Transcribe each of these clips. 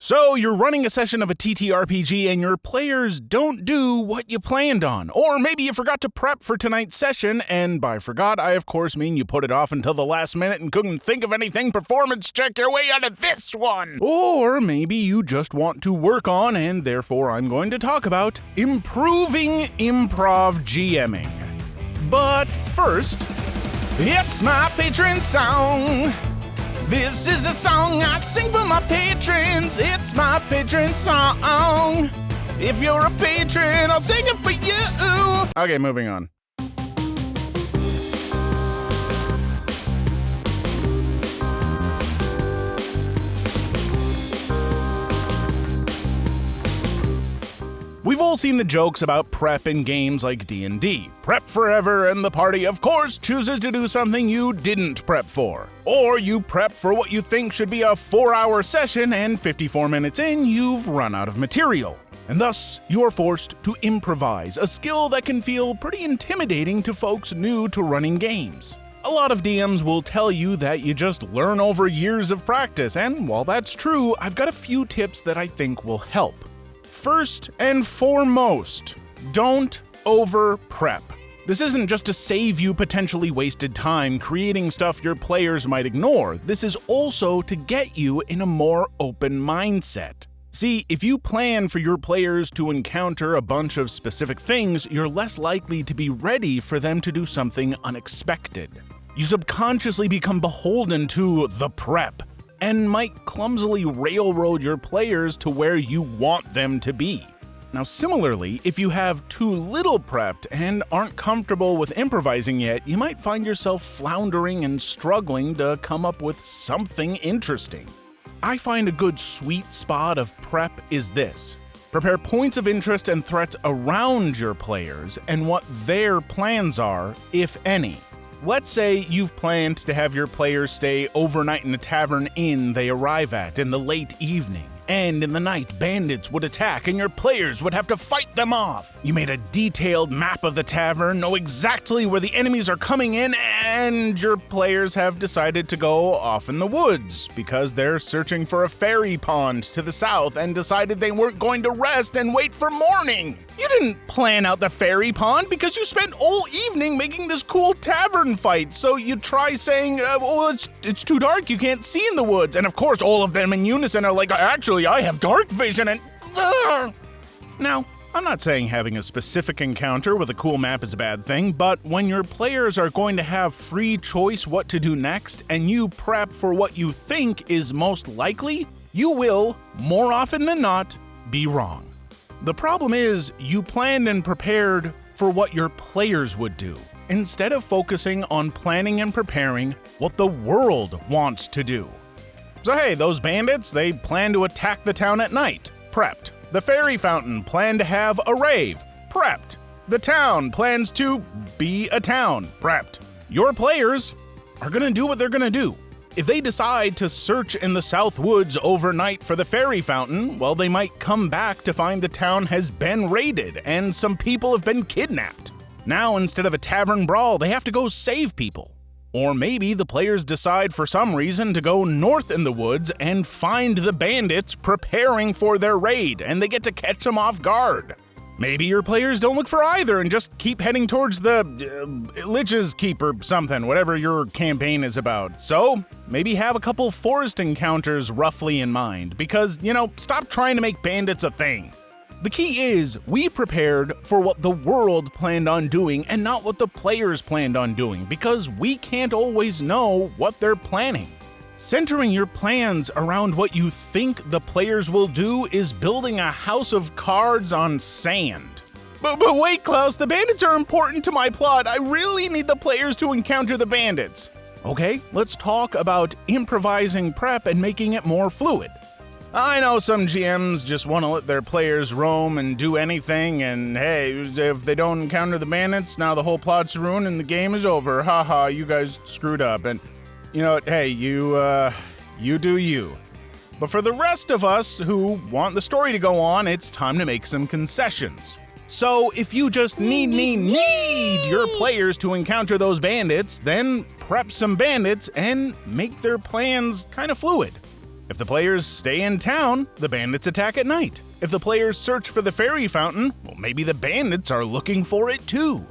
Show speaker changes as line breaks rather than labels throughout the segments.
So you're running a session of a TTRPG and your players don't do what you planned on. Or maybe you forgot to prep for tonight's session, and by forgot, I of course mean you put it off until the last minute and couldn't think of anything performance check your way out of this one. Or maybe you just want to work on, and therefore I'm going to talk about improving improv GMing. But first, it's my patron song. This is a song I sing for my patrons. It's my patron song. If you're a patron, I'll sing it for you. Okay, moving on. We've all seen the jokes about prep in games like D&D. Prep forever, and the party, of course, chooses to do something you didn't prep for. Or you prep for what you think should be a 4-hour session, and 54 minutes in, you've run out of material. And thus, you are forced to improvise, a skill that can feel pretty intimidating to folks new to running games. A lot of DMs will tell you that you just learn over years of practice, and while that's true, I've got a few tips that I think will help. First and foremost, don't over-prep. This isn't just to save you potentially wasted time creating stuff your players might ignore. This is also to get you in a more open mindset. See, if you plan for your players to encounter a bunch of specific things, you're less likely to be ready for them to do something unexpected. You subconsciously become beholden to the prep, and might clumsily railroad your players to where you want them to be. Now similarly, if you have too little prepped and aren't comfortable with improvising yet, you might find yourself floundering and struggling to come up with something interesting. I find a good sweet spot of prep is this. Prepare points of interest and threats around your players and what their plans are, if any. Let's say you've planned to have your players stay overnight in a tavern inn they arrive at in the late evening, and in the night bandits would attack and your players would have to fight them off. You made a detailed map of the tavern, know exactly where the enemies are coming in, and your players have decided to go off in the woods because they're searching for a fairy pond to the south and decided they weren't going to rest and wait for morning. You didn't plan out the fairy pond because you spent all evening making this cool tavern fight, so you try saying, well, it's too dark, you can't see in the woods, and of course all of them in unison are like, actually, I have dark vision and... Now, I'm not saying having a specific encounter with a cool map is a bad thing, but when your players are going to have free choice what to do next, and you prep for what you think is most likely, you will, more often than not, be wrong. The problem is, you planned and prepared for what your players would do, instead of focusing on planning and preparing what the world wants to do. So hey, those bandits, they plan to attack the town at night. Prepped. The fairy fountain planned to have a rave. Prepped. The town plans to be a town. Prepped. Your players are gonna do what they're gonna do. If they decide to search in the South Woods overnight for the fairy fountain, well, they might come back to find the town has been raided and some people have been kidnapped. Now, instead of a tavern brawl, they have to go save people. Or maybe the players decide for some reason to go north in the woods and find the bandits preparing for their raid, and they get to catch them off guard. Maybe your players don't look for either and just keep heading towards the Lich's Keep or something, whatever your campaign is about. So, maybe have a couple forest encounters roughly in mind, because, stop trying to make bandits a thing. The key is, we prepared for what the world planned on doing and not what the players planned on doing, because we can't always know what they're planning. Centering your plans around what you think the players will do is building a house of cards on sand. But wait, Klaus, the bandits are important to my plot. I really need the players to encounter the bandits. Okay, let's talk about improvising prep and making it more fluid. I know some GMs just want to let their players roam and do anything, and hey, if they don't encounter the bandits, now the whole plot's ruined and the game is over. Haha, you guys screwed up. And you know what, hey, you do you. But for the rest of us who want the story to go on, it's time to make some concessions. So if you just need your players to encounter those bandits, then prep some bandits and make their plans kind of fluid. If the players stay in town, the bandits attack at night. If the players search for the fairy fountain, well, maybe the bandits are looking for it too.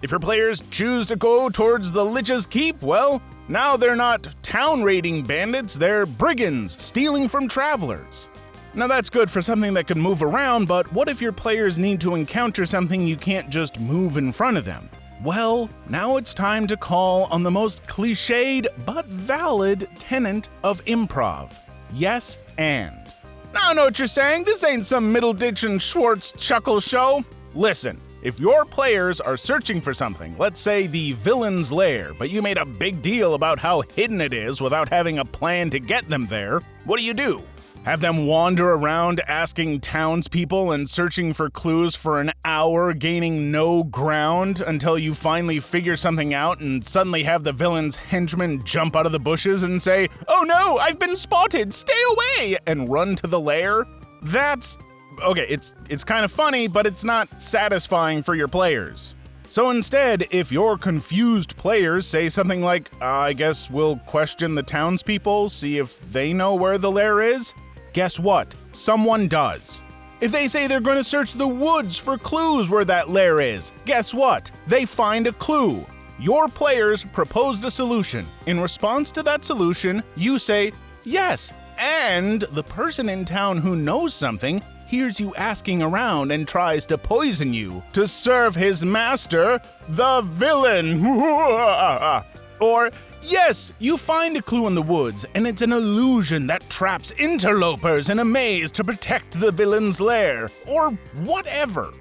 If your players choose to go towards the Lich's Keep, well, now they're not town-raiding bandits, they're brigands stealing from travelers. Now that's good for something that can move around, but what if your players need to encounter something you can't just move in front of them? Well, now it's time to call on the most cliched but valid tenet of improv. Yes, and. Now I know what you're saying, this ain't some Middleditch and Schwartz chuckle show. Listen, if your players are searching for something, let's say the villain's lair, but you made a big deal about how hidden it is without having a plan to get them there, what do? Have them wander around asking townspeople and searching for clues for an hour, gaining no ground until you finally figure something out and suddenly have the villain's henchmen jump out of the bushes and say, "Oh no, I've been spotted, stay away!" and run to the lair? That's... okay, it's kind of funny, but it's not satisfying for your players. So instead, if your confused players say something like, I guess we'll question the townspeople, see if they know where the lair is, guess what? Someone does. If they say they're going to search the woods for clues where that lair is, guess what? They find a clue. Your players proposed a solution. In response to that solution, you say, yes, and the person in town who knows something hears you asking around and tries to poison you to serve his master, the villain. Or, yes, you find a clue in the woods, and it's an illusion that traps interlopers in a maze to protect the villain's lair, or whatever.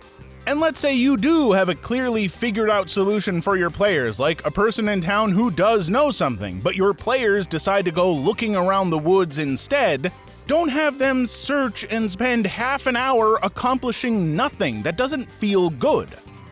And let's say you do have a clearly figured out solution for your players, like a person in town who does know something, but your players decide to go looking around the woods instead. Don't have them search and spend half an hour accomplishing nothing. That doesn't feel good.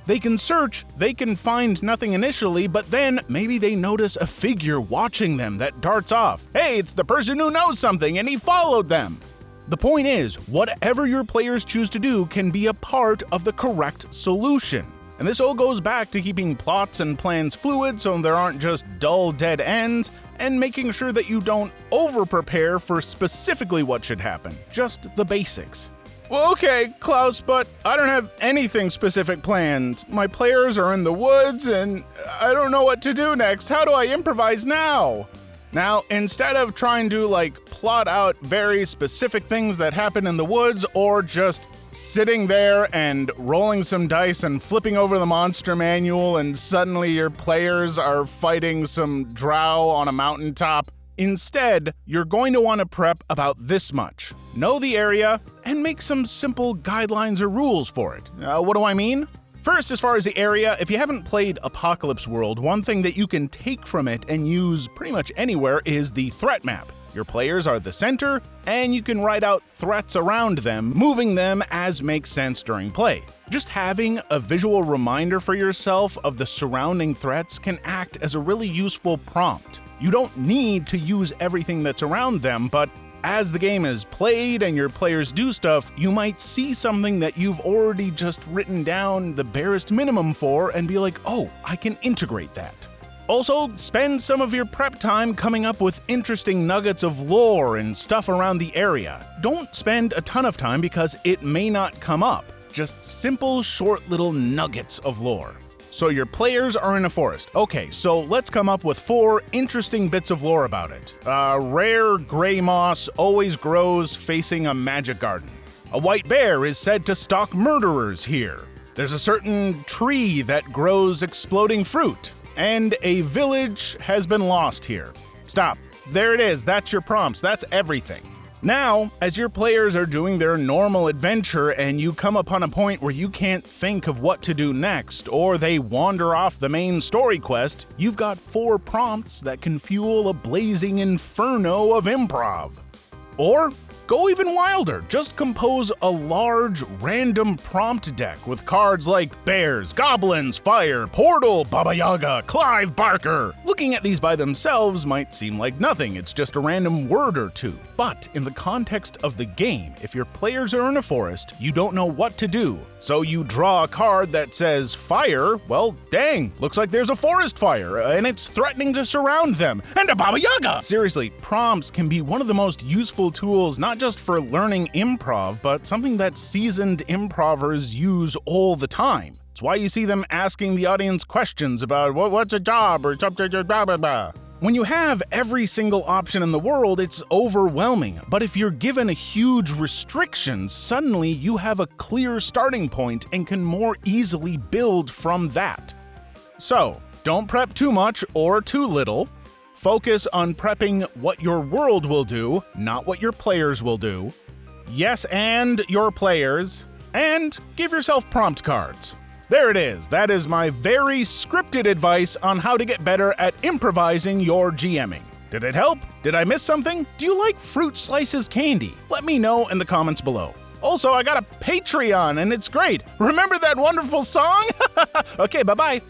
They can search, they can find nothing initially, but then maybe they notice a figure watching them that darts off. Hey, it's the person who knows something and he followed them. The point is, whatever your players choose to do can be a part of the correct solution. And this all goes back to keeping plots and plans fluid so there aren't just dull dead ends, and making sure that you don't over-prepare for specifically what should happen, just the basics. Well, okay, Klaus, but I don't have anything specific planned. My players are in the woods, and I don't know what to do next. How do I improvise now? Now, instead of trying to, plot out very specific things that happen in the woods, or just sitting there and rolling some dice and flipping over the monster manual and suddenly your players are fighting some drow on a mountaintop, instead, you're going to want to prep about this much. Know the area and make some simple guidelines or rules for it. What do I mean? First, as far as the area, if you haven't played Apocalypse World, one thing that you can take from it and use pretty much anywhere is the threat map. Your players are the center, and you can write out threats around them, moving them as makes sense during play. Just having a visual reminder for yourself of the surrounding threats can act as a really useful prompt. You don't need to use everything that's around them, but as the game is played and your players do stuff, you might see something that you've already just written down the barest minimum for and be like, oh, I can integrate that. Also, spend some of your prep time coming up with interesting nuggets of lore and stuff around the area. Don't spend a ton of time because it may not come up. Just simple, short little nuggets of lore. So your players are in a forest. Okay, so let's come up with 4 interesting bits of lore about it. Rare gray moss always grows facing a magic garden. A white bear is said to stalk murderers here. There's a certain tree that grows exploding fruit. And a village has been lost here. Stop. There it is. That's your prompts. That's everything. Now, as your players are doing their normal adventure and you come upon a point where you can't think of what to do next, or they wander off the main story quest, you've got 4 prompts that can fuel a blazing inferno of improv. Or Go even wilder, just compose a large, random prompt deck with cards like Bears, Goblins, Fire, Portal, Baba Yaga, Clive Barker. Looking at these by themselves might seem like nothing, it's just a random word or two. But in the context of the game, if your players are in a forest, you don't know what to do. So you draw a card that says fire, well, dang, looks like there's a forest fire, and it's threatening to surround them, and a Baba Yaga! Seriously, prompts can be one of the most useful tools, not just for learning improv, but something that seasoned improvers use all the time. It's why you see them asking the audience questions about what's a job or something, blah, blah, blah. When you have every single option in the world, it's overwhelming. But if you're given a huge restrictions, suddenly you have a clear starting point and can more easily build from that. So, don't prep too much or too little. Focus on prepping what your world will do, not what your players will do. Yes, and your players. And give yourself prompt cards. There it is. That is my very scripted advice on how to get better at improvising your GMing. Did it help? Did I miss something? Do you like fruit slices candy? Let me know in the comments below. Also, I got a Patreon and it's great. Remember that wonderful song? Okay, bye-bye.